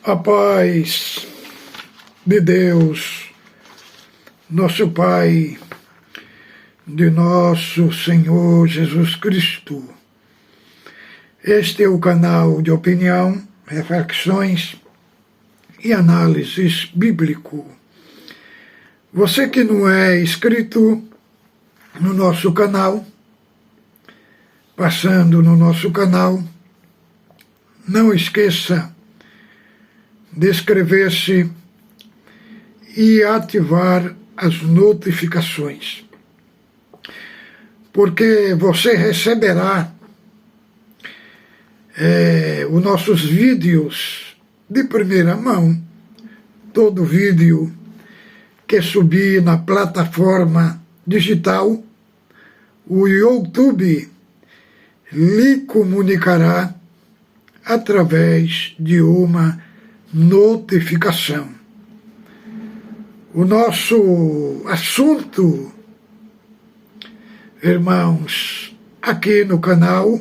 A paz de Deus, nosso Pai, de nosso Senhor Jesus Cristo. Este é o canal de opinião, reflexões e análises bíblico. Você que não é inscrito no nosso canal, passando no nosso canal, não esqueça de inscrever-se e ativar as notificações, porque você receberá os nossos vídeos de primeira mão. Todo vídeo que subir na plataforma digital, o YouTube lhe comunicará através de uma notificação. O nosso assunto, irmãos, aqui no canal,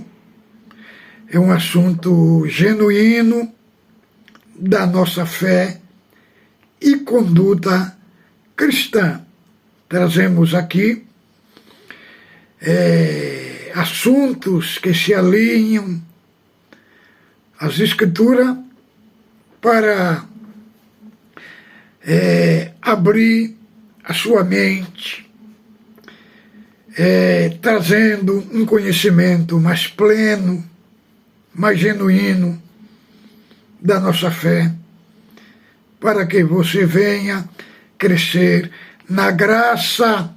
é um assunto genuíno da nossa fé e conduta cristã. Trazemos aqui assuntos que se alinham às Escrituras para abrir a sua mente, trazendo um conhecimento mais pleno, mais genuíno da nossa fé, para que você venha crescer na graça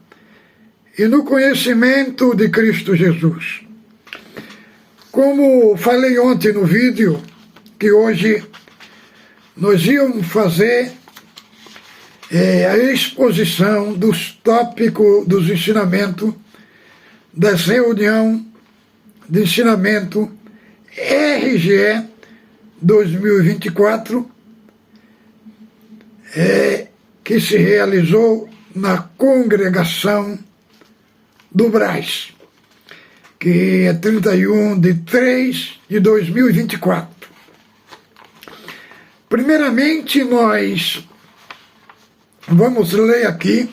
e no conhecimento de Cristo Jesus. Como falei ontem no vídeo, que hoje nós íamos fazer a exposição dos tópicos dos ensinamentos das reuniões de ensinamento RGE 2024, que se realizou na congregação do Brás, que é 31/3/2024. Primeiramente, nós vamos ler aqui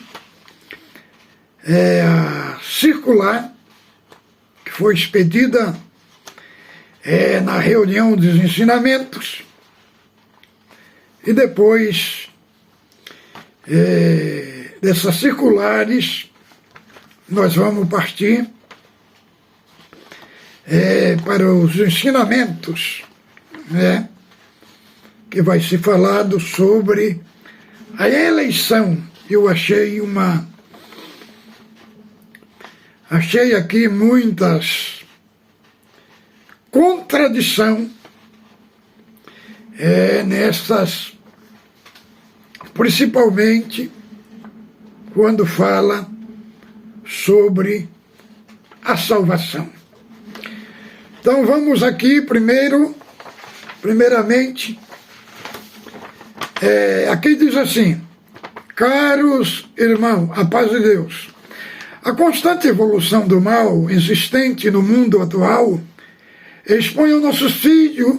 a circular que foi expedida na reunião dos ensinamentos, e depois dessas circulares nós vamos partir para os ensinamentos, que vai ser falado sobre a eleição. Eu achei aqui muitas contradições nessas, principalmente quando fala sobre a salvação. Então vamos aqui primeiramente, aqui diz assim: caros irmãos, a paz de Deus. A constante evolução do mal existente no mundo atual expõe aos nossos filhos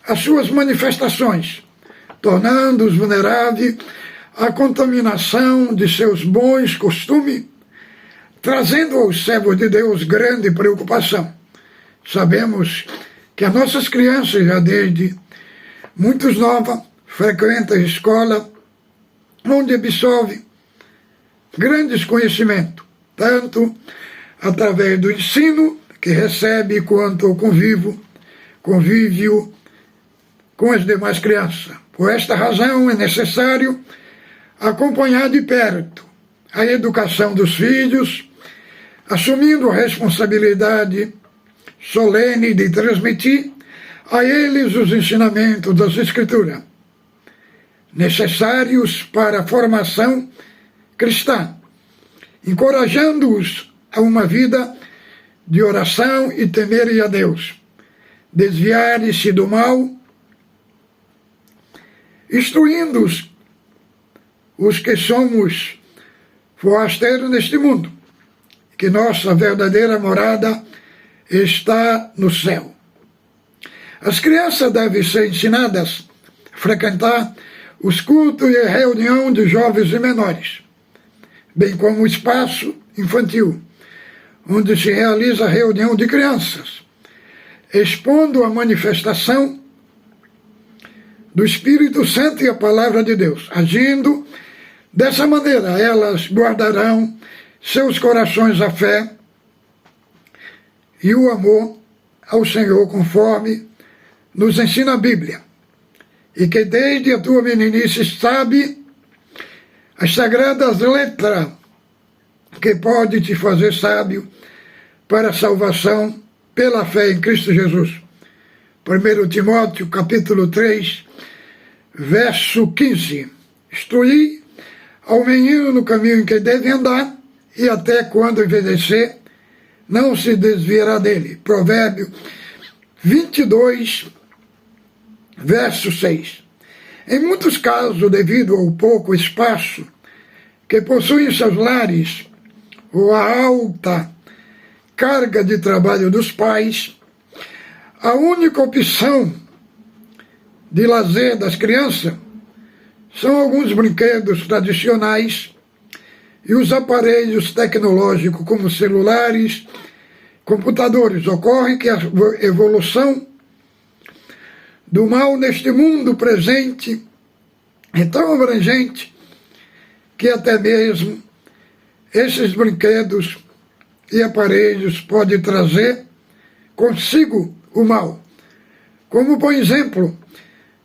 as suas manifestações, tornando-os vulneráveis à contaminação de seus bons costumes, trazendo aos servos de Deus grande preocupação. Sabemos que as nossas crianças, já desde muito novas, frequentam a escola, onde absorvem grandes conhecimentos, tanto através do ensino que recebe, quanto ao convívio com as demais crianças. Por esta razão é necessário acompanhar de perto a educação dos filhos, assumindo a responsabilidade solene de transmitir a eles os ensinamentos das Escrituras, necessários para a formação cristã, encorajando-os a uma vida de oração e temer a Deus, desviar-se do mal, instruindo-os que somos forasteiros neste mundo, que nossa verdadeira morada está no céu. As crianças devem ser ensinadas frequentar os cultos e reunião de jovens e menores, bem como o espaço infantil, onde se realiza a reunião de crianças, expondo a manifestação do Espírito Santo e a Palavra de Deus. Agindo dessa maneira, elas guardarão seus corações a fé e o amor ao Senhor, conforme nos ensina a Bíblia. E que desde a tua meninice sabe as sagradas letras que pode te fazer sábio para a salvação pela fé em Cristo Jesus. 1 Timóteo, capítulo 3, verso 15. Instruí ao menino no caminho em que deve andar, e até quando envelhecer, não se desviará dele. Provérbio 22, verso 6. Em muitos casos, devido ao pouco espaço que possuem seus lares, ou a alta carga de trabalho dos pais, a única opção de lazer das crianças são alguns brinquedos tradicionais e os aparelhos tecnológicos como celulares, computadores. Ocorre que a evolução do mal neste mundo presente é tão abrangente que até mesmo esses brinquedos e aparelhos podem trazer consigo o mal. Como, por exemplo,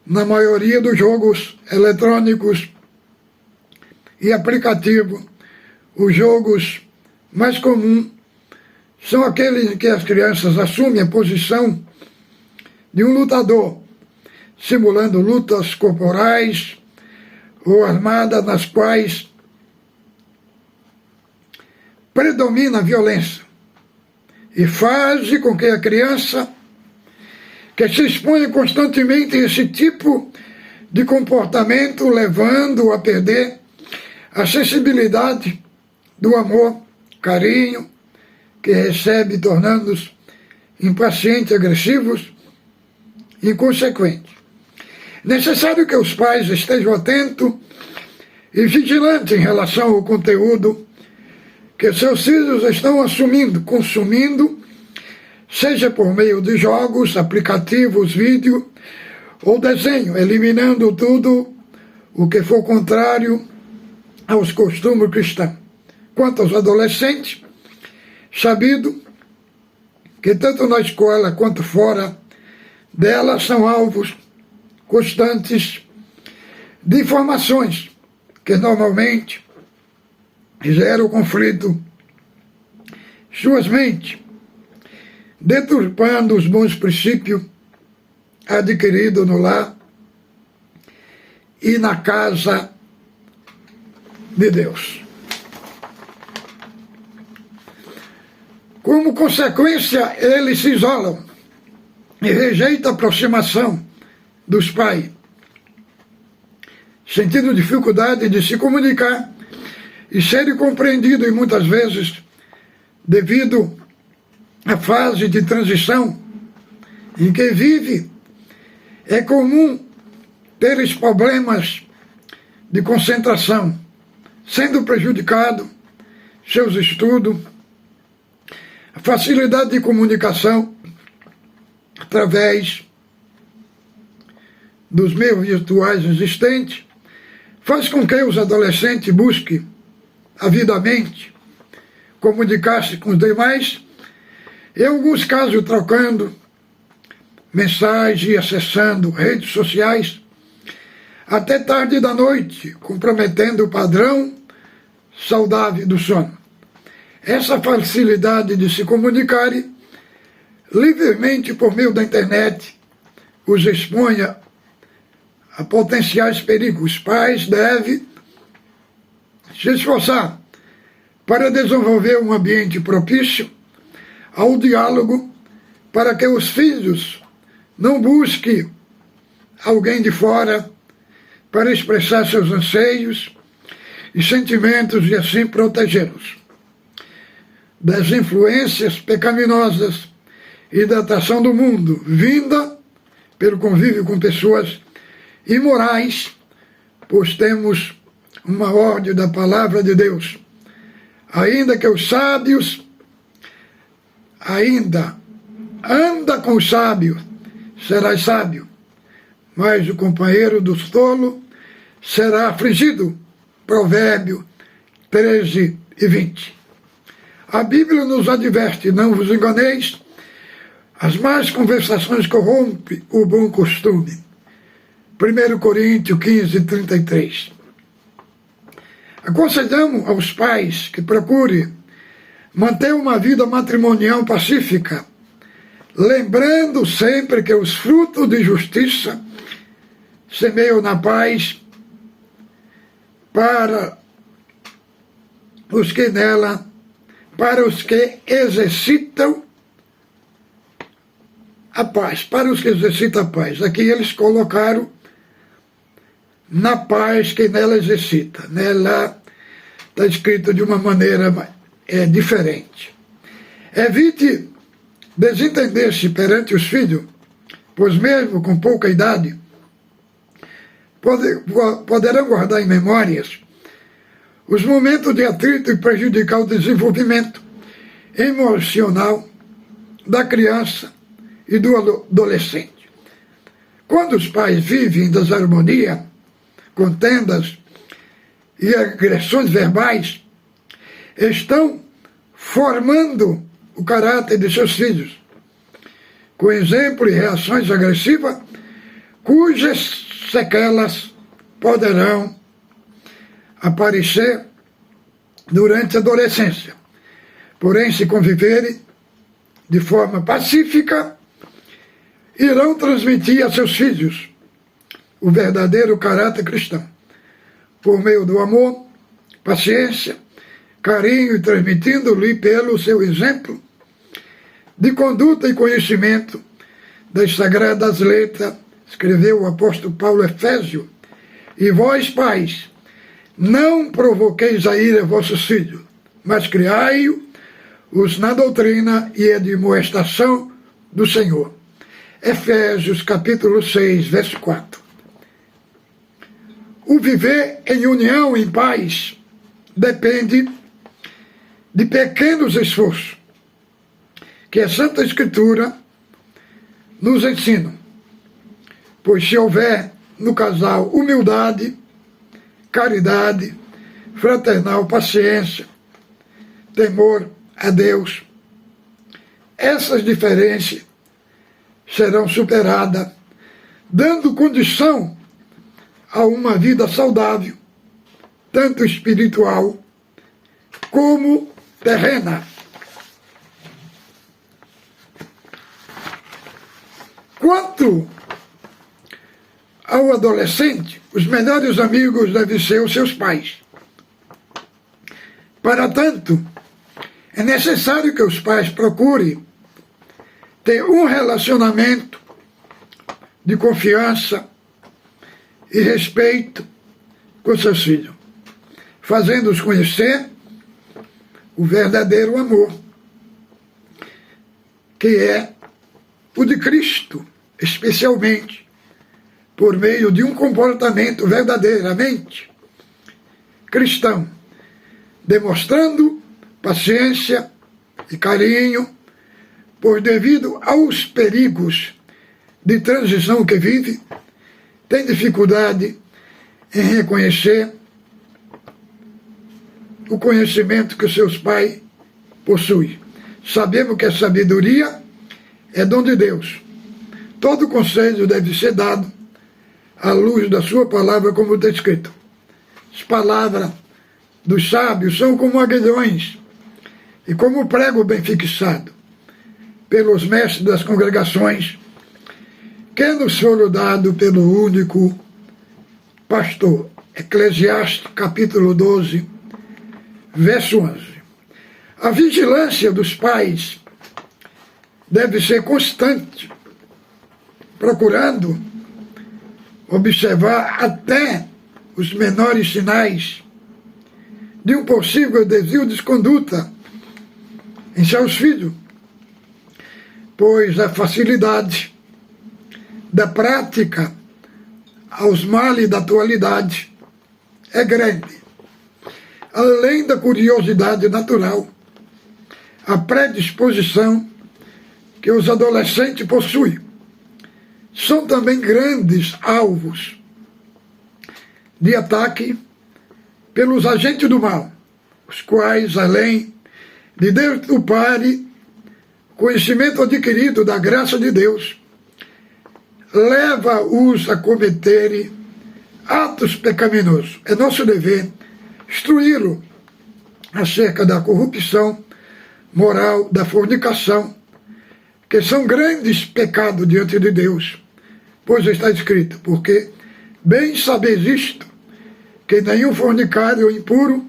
na maioria dos jogos eletrônicos e aplicativos, os jogos mais comuns são aqueles em que as crianças assumem a posição de um lutador, simulando lutas corporais ou armadas nas quais predomina a violência, e faz com que a criança que se exponha constantemente a esse tipo de comportamento, levando a perder a sensibilidade do amor, carinho que recebe, tornando-os impacientes, agressivos e inconsequentes. Necessário que os pais estejam atentos e vigilantes em relação ao conteúdo que seus filhos estão assumindo, consumindo, seja por meio de jogos, aplicativos, vídeo ou desenho, eliminando tudo o que for contrário aos costumes cristãos. Quanto aos adolescentes, sabido que tanto na escola quanto fora dela são alvos constantes de informações que normalmente geram conflito em suas mentes, deturpando os bons princípios adquiridos no lar e na casa de Deus. Como consequência, eles se isolam e rejeitam a aproximação dos pais, sentindo dificuldade de se comunicar e serem compreendidos, e muitas vezes, devido à fase de transição em que vive, é comum ter problemas de concentração, sendo prejudicado seus estudos, a facilidade de comunicação através dos meios virtuais existentes, faz com que os adolescentes busquem avidamente comunicar-se com os demais, em alguns casos trocando mensagens e acessando redes sociais até tarde da noite, comprometendo o padrão saudável do sono. Essa facilidade de se comunicarem livremente por meio da internet os expõe a potenciais perigos. Os pais devem se esforçar para desenvolver um ambiente propício ao diálogo, para que os filhos não busquem alguém de fora para expressar seus anseios e sentimentos e assim protegê-los das influências pecaminosas e da atração do mundo, vinda pelo convívio com pessoas e morais, pois temos uma ordem da palavra de Deus. Ainda que os sábios, anda com os sábios, serás sábio, mas o companheiro do tolo será afligido. Provérbio 13:20. A Bíblia nos adverte: não vos enganeis, as más conversações corrompem o bom costume. 1 Coríntios 15:33. Aconselhamos aos pais que procurem manter uma vida matrimonial pacífica, lembrando sempre que os frutos de justiça semeiam na paz para os que exercitam a paz, Aqui eles colocaram na paz que nela exercita. Nela está escrito de uma maneira diferente. Evite desentender-se perante os filhos, pois mesmo com pouca idade, poderão guardar em memórias os momentos de atrito e prejudicar o desenvolvimento emocional da criança e do adolescente. Quando os pais vivem em desarmonia, contendas e agressões verbais, estão formando o caráter de seus filhos, com exemplo e reações agressivas, cujas sequelas poderão aparecer durante a adolescência. Porém, se conviverem de forma pacífica, irão transmitir a seus filhos o verdadeiro caráter cristão, por meio do amor, paciência, carinho, e transmitindo-lhe pelo seu exemplo de conduta e conhecimento das sagradas letras, escreveu o apóstolo Paulo a Efésios: e vós, pais, não provoqueis a ira vossos filhos, mas criai-os na doutrina e admoestação do Senhor. Efésios capítulo 6, verso 4. O viver em união, em paz, depende de pequenos esforços que a Santa Escritura nos ensina. Pois se houver no casal humildade, caridade, fraternal paciência, temor a Deus, essas diferenças serão superadas, dando condição a uma vida saudável, tanto espiritual como terrena. Quanto ao adolescente, os melhores amigos devem ser os seus pais. Para tanto, é necessário que os pais procurem ter um relacionamento de confiança e respeito com seus filhos, fazendo-os conhecer o verdadeiro amor, que é o de Cristo, especialmente por meio de um comportamento verdadeiramente cristão, demonstrando paciência e carinho, pois devido aos perigos de transição que vive, tem dificuldade em reconhecer o conhecimento que seus pais possuem. Sabemos que a sabedoria é dom de Deus. Todo conselho deve ser dado à luz da sua palavra, como está escrito. As palavras dos sábios são como aguilhões e como prego bem fixado pelos mestres das congregações, que nos foram dados pelo único pastor. Eclesiastes capítulo 12, verso 11. A vigilância dos pais deve ser constante, procurando observar até os menores sinais de um possível desvio de conduta em seus filhos, pois a facilidade da prática aos males da atualidade é grande. Além da curiosidade natural, a predisposição que os adolescentes possuem são também grandes alvos de ataque pelos agentes do mal, os quais, além de deturparem o conhecimento adquirido da graça de Deus, leva-os a cometerem atos pecaminosos. É nosso dever instruí-lo acerca da corrupção moral, da fornicação, que são grandes pecados diante de Deus, pois está escrito, porque bem sabeis isto, que nenhum fornicário ou impuro,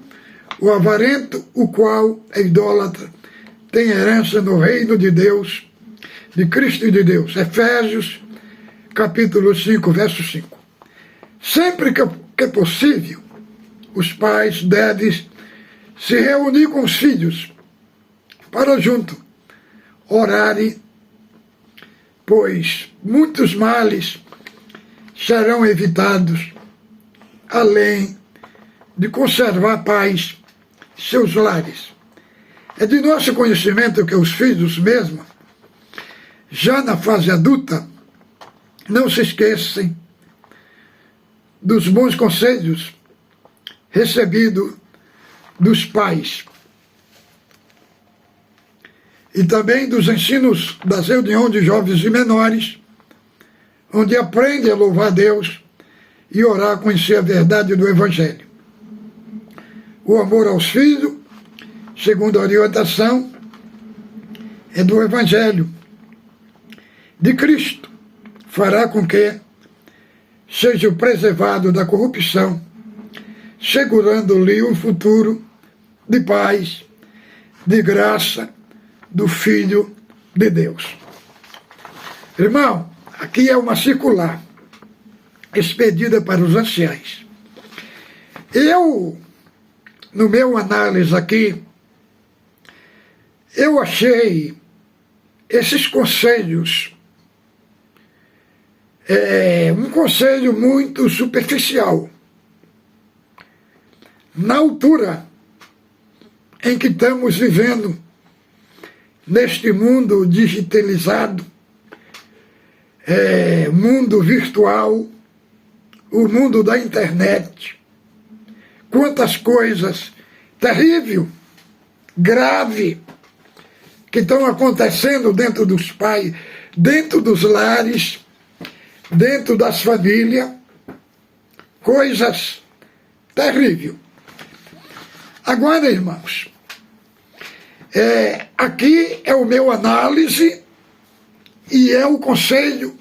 o avarento, o qual é idólatra, tem herança no reino de Deus, de Cristo e de Deus. Efésios, capítulo 5, verso 5. Sempre que é possível, os pais devem se reunir com os filhos para junto orarem, pois muitos males serão evitados, além de conservar paz em seus lares. É de nosso conhecimento que os filhos mesmo, já na fase adulta, não se esquecem dos bons conselhos recebidos dos pais e também dos ensinos das reuniões de jovens e menores, onde aprendem a louvar a Deus e orar a conhecer a verdade do Evangelho. O amor aos filhos, segundo a orientação, é do Evangelho de Cristo, fará com que seja preservado da corrupção, segurando-lhe um futuro de paz, de graça, do Filho de Deus. Irmão, aqui é uma circular expedida para os anciãos. Eu, no meu análise aqui, eu achei esses conselhos um conselho muito superficial. Na altura em que estamos vivendo, neste mundo digitalizado, mundo virtual, o mundo da internet, quantas coisas terríveis, graves, que estão acontecendo dentro dos pais, dentro dos lares, dentro das famílias, coisas terríveis. Agora, irmãos, aqui é o meu análise e é o conselho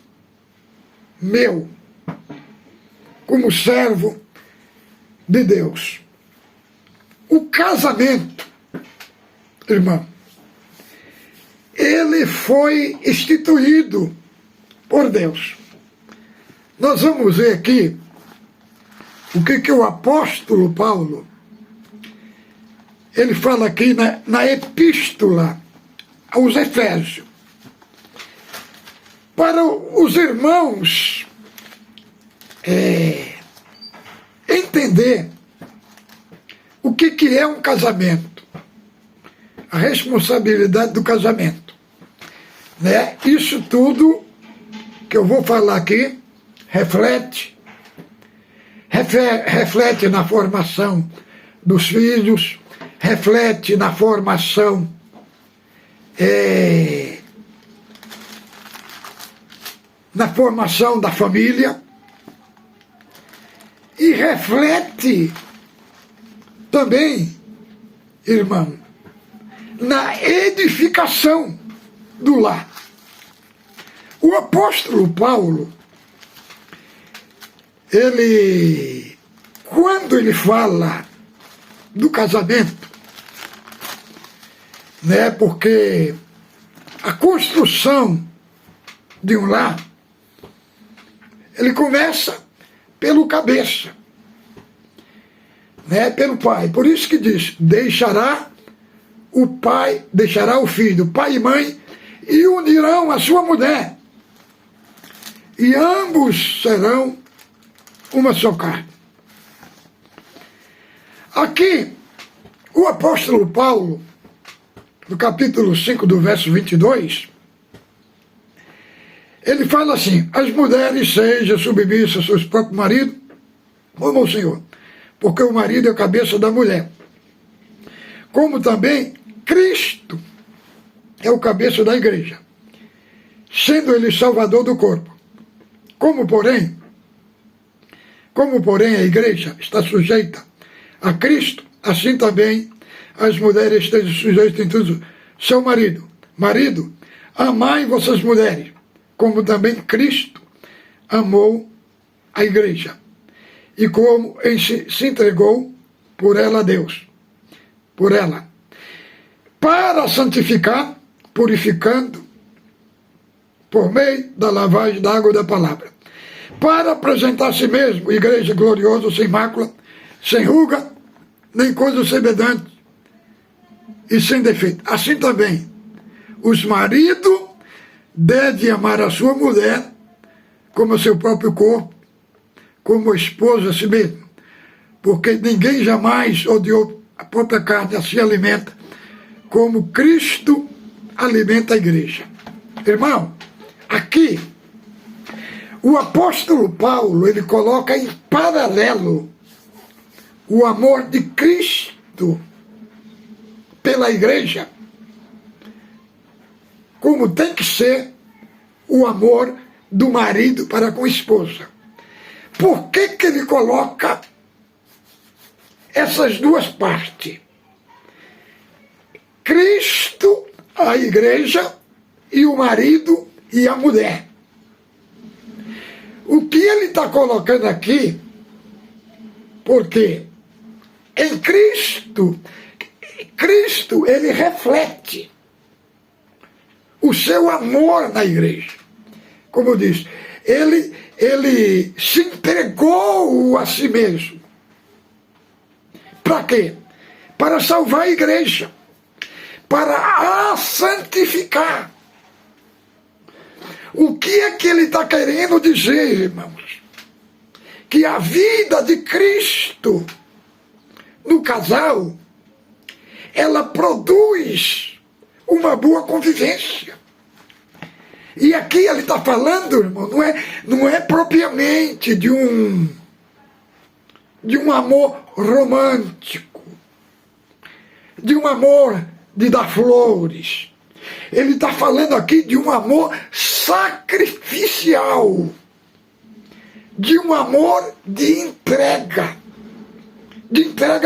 meu, como servo de Deus. O casamento, irmão, ele foi instituído por Deus. Nós vamos ver aqui o que o apóstolo Paulo, ele fala aqui na epístola aos Efésios. Para os irmãos entender o que é um casamento, a responsabilidade do casamento, né? Isso tudo que eu vou falar aqui reflete na formação dos filhos, reflete na formação da família e reflete também, irmão, na edificação do lar. O apóstolo Paulo, quando ele fala do casamento, né, porque a construção de um lar, ele começa pelo cabeça, né, pelo pai. Por isso que diz, deixará o filho, pai e mãe, e unirão a sua mulher, e ambos serão uma só carne. Aqui, o apóstolo Paulo, no capítulo 5, do verso 22, ele fala assim: as mulheres sejam submissas aos seus próprios maridos, como o Senhor, porque o marido é a cabeça da mulher. Como também Cristo é o cabeça da igreja, sendo ele salvador do corpo. Como porém a igreja está sujeita a Cristo, assim também as mulheres estejam sujeitas em tudo seu marido. Marido, amai vossas mulheres, como também Cristo amou a igreja, e como se entregou por ela a Deus, por ela, para santificar, purificando, por meio da lavagem da água da palavra, para apresentar a si mesmo, igreja gloriosa, sem mácula, sem ruga, nem coisa semelhante, e sem defeito. Assim também, os maridos devem amar a sua mulher como o seu próprio corpo, como a esposa a si mesmo, porque ninguém jamais odiou a própria carne, assim alimenta, como Cristo alimenta a igreja. Irmão, aqui, o apóstolo Paulo, ele coloca em paralelo o amor de Cristo pela igreja, como tem que ser o amor do marido para com a esposa. Por que ele coloca essas duas partes? Cristo, a igreja, e o marido e a mulher. O que ele está colocando aqui, porque em Cristo, ele reflete o seu amor na igreja. Como diz, ele se entregou a si mesmo. Para quê? Para salvar a igreja, para a santificar. O que é que ele está querendo dizer, irmãos? Que a vida de Cristo no casal, ela produz uma boa convivência. E aqui ele está falando, irmão, não é propriamente de um amor romântico, de um amor de dar flores. Ele está falando aqui de um amor sacrificial, de um amor de entrega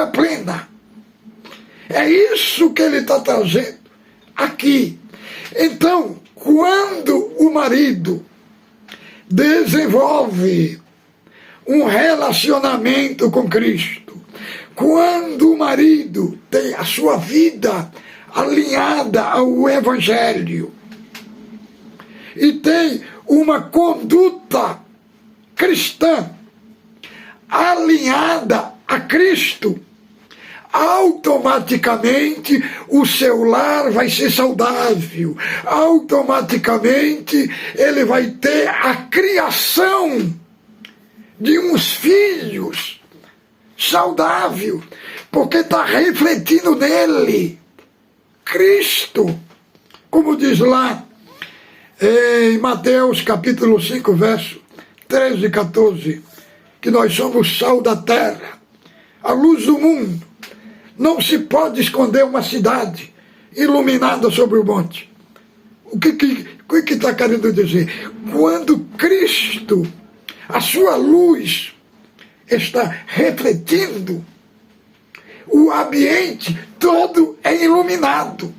plena. É isso que ele está trazendo aqui. Então, quando o marido desenvolve um relacionamento com Cristo, quando o marido tem a sua vida alinhada ao Evangelho e tem uma conduta cristã alinhada a Cristo, automaticamente o seu lar vai ser saudável, automaticamente ele vai ter a criação de uns filhos saudável, porque está refletindo nele Cristo, como diz lá em Mateus capítulo 5, verso 13 e 14, que nós somos sal da terra, a luz do mundo. Não se pode esconder uma cidade iluminada sobre o monte. O que está querendo dizer? Quando Cristo, a sua luz, está refletindo, o ambiente todo é iluminado.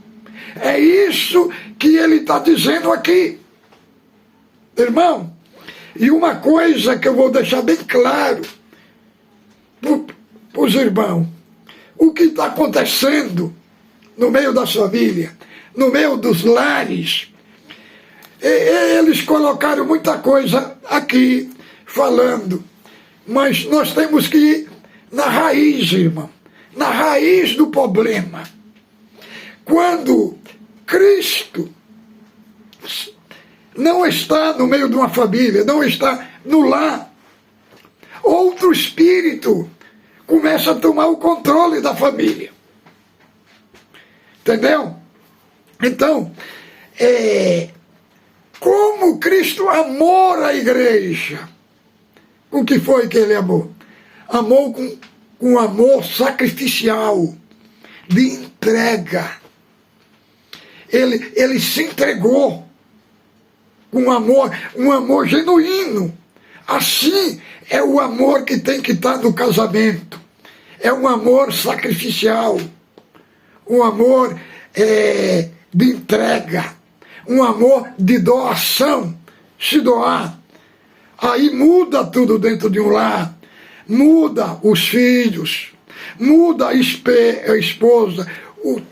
É isso que ele está dizendo aqui. Irmão, e uma coisa que eu vou deixar bem claro para os irmãos, o que está acontecendo no meio da família, no meio dos lares, eles colocaram muita coisa aqui falando, mas nós temos que ir na raiz, irmão, na raiz do problema. Quando Cristo não está no meio de uma família, não está no lar, outro espírito começa a tomar o controle da família. Entendeu? Então, como Cristo amou a igreja, o que foi que ele amou? Amou com amor sacrificial, de entrega. Ele se entregou com um amor genuíno. Assim é o amor que tem que estar no casamento. É um amor sacrificial, um amor de entrega, um amor de doação, se doar. Aí muda tudo dentro de um lar, muda os filhos, muda a esposa,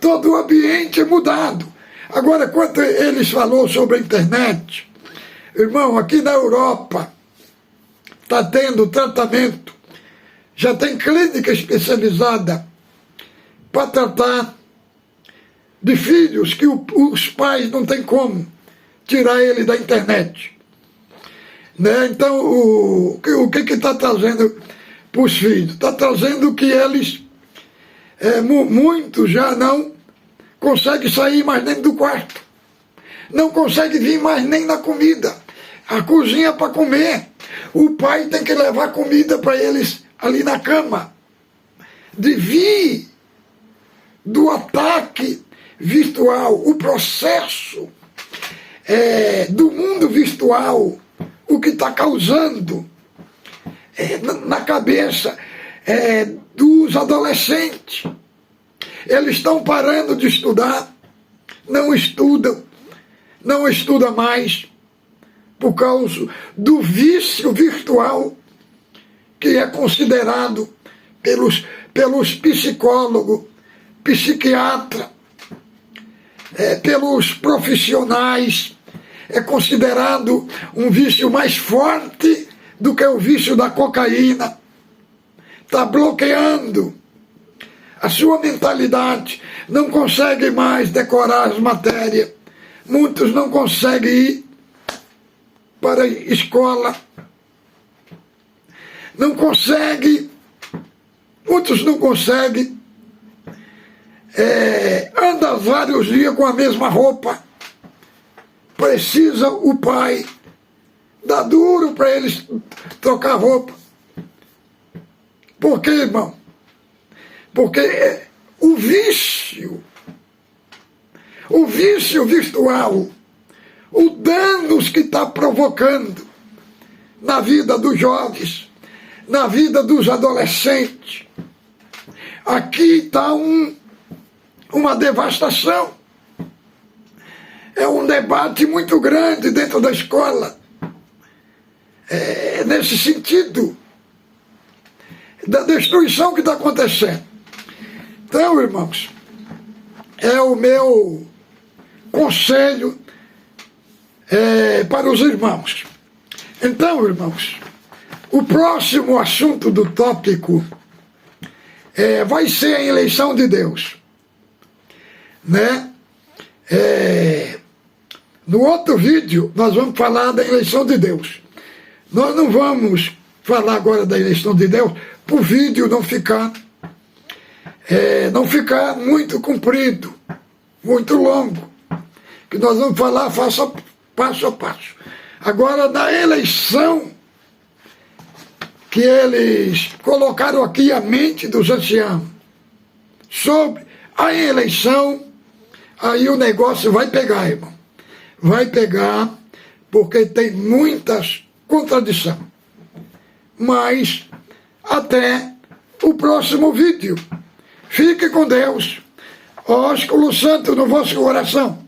todo o ambiente é mudado. Agora, quando eles falaram sobre a internet, irmão, aqui na Europa está tendo tratamento, já tem clínica especializada para tratar de filhos que os pais não têm como tirar ele da internet. Né? Então, o que está trazendo para os filhos? Está trazendo que eles, muitos já não conseguem sair mais nem do quarto. Não conseguem vir mais nem na comida. A cozinha para comer. O pai tem que levar comida para eles ali na cama. Devido do ataque virtual, o processo do mundo virtual, o que está causando na cabeça dos adolescentes. Eles estão parando de estudar, não estudam mais, por causa do vício virtual que é considerado pelos psicólogos, psiquiatras, pelos profissionais, é considerado um vício mais forte do que o vício da cocaína. Está bloqueando a sua mentalidade, não consegue mais decorar as matérias, muitos não conseguem ir para a escola, muitos não conseguem, andam vários dias com a mesma roupa, precisa o pai dar duro para eles trocar roupa. Por quê, irmão? Porque o vício virtual, o danos que está provocando na vida dos jovens, na vida dos adolescentes, aqui está uma devastação. É um debate muito grande dentro da escola, nesse sentido da destruição que está acontecendo. Então, irmãos, é o meu conselho para os irmãos. Então, irmãos, o próximo assunto do tópico vai ser a eleição de Deus, né? No outro vídeo nós vamos falar da eleição de Deus. Nós não vamos falar agora da eleição de Deus para o vídeo não ficar muito comprido, muito longo, que nós vamos falar passo a passo. Agora, na eleição que eles colocaram aqui a mente dos anciãos sobre a eleição, aí o negócio vai pegar, irmão. Vai pegar, porque tem muitas contradições. Mas até o próximo vídeo. Fique com Deus. Ósculo Santo no vosso coração.